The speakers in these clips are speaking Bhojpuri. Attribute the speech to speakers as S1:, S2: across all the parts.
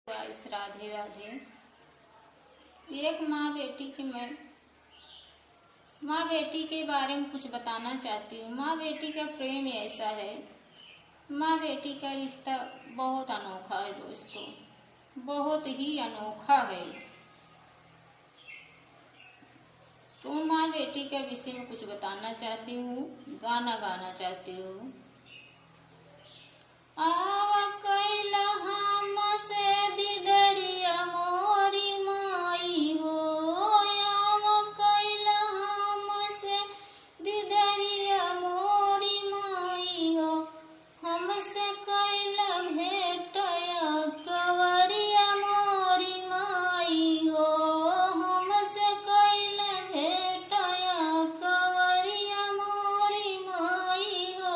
S1: गाइस, राधे राधे। एक माँ बेटी के बारे में कुछ बताना चाहती हूँ। माँ बेटी का प्रेम ऐसा है। माँ बेटी का रिश्ता बहुत अनोखा है दोस्तों, बहुत ही अनोखा है। तो माँ बेटी के विषय में कुछ बताना चाहती हूँ, गाना गाना चाहती हूँ। आवा कैला हमसे दिदरिया मोरी माई हो, आवा कैला हमसे दिदरिया मोरी माई हो, हमसे कैला भेटया कवरिया मोरी माई हो, हमसे कैला भेटया कवरिया मोरी माई हो।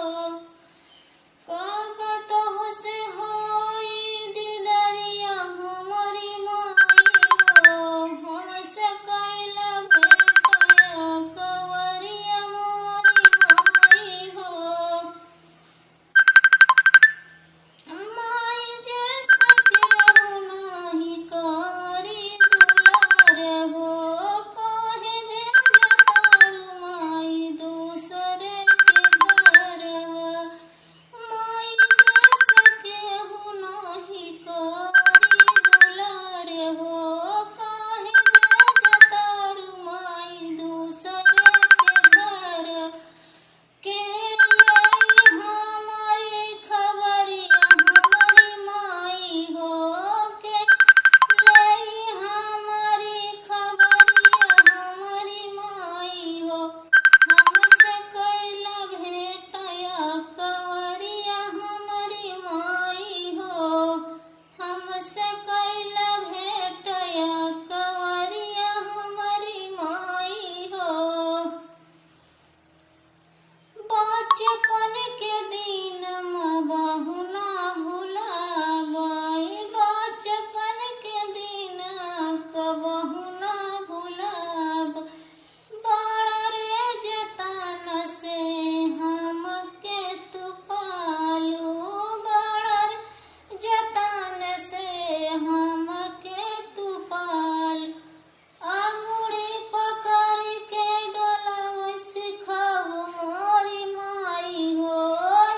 S1: से होई दिदरिया हमारी माई हो, हमसे कैला भेटया कवरिया मोरी माई हो। माई जैसा केहू नाही करी दुलार हो, काहे भेजा तारू माई दूसरे के घरवा। माई जैसा केहू नाही करी दुलार हो, काहे भेजा तारू माई दूसरे के घर। के लई हमारी खबरिया हमारी माई हो, के लई हमारी खबरिया हमारी माई हो, हमसे कैला भेटया कवरिया हमारी माई हो, हमसे कैला भेटया कवरिया हमारी माई हो। बचपन के दिन बहु ना भुलाबाई, बचपन के दिन कबहू ना भुलाब। बड़ा रे जतन से हमके तू पालू, बड़ा रे जतन से हमके तू पाल। अंगूरी पकड़ के डोलाव सिखाऊ मोरी माई हो,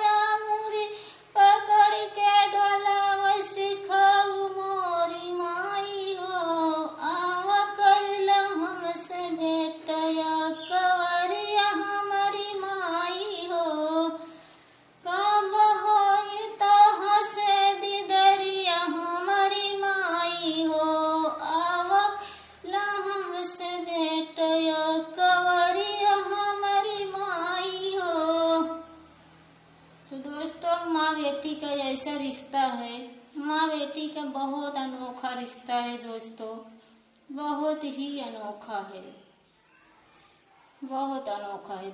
S1: अंगूरी पकड़ के डोलाव सिखाऊ मोरी माई हो। आवा कैला हमसे भेटया कवरिया हमारी माई हो, कब होई तोह से दिदरिया हमारी माई हो। आवा ला हमसे भेटया कवरिया हमारी माई हो। तो दोस्तों, माँ बेटी का ऐसा रिश्ता है। माँ बेटी का बहुत अनोखा रिश्ता है दोस्तों, बहुत ही अनोखा है, बहुत अनोखा है।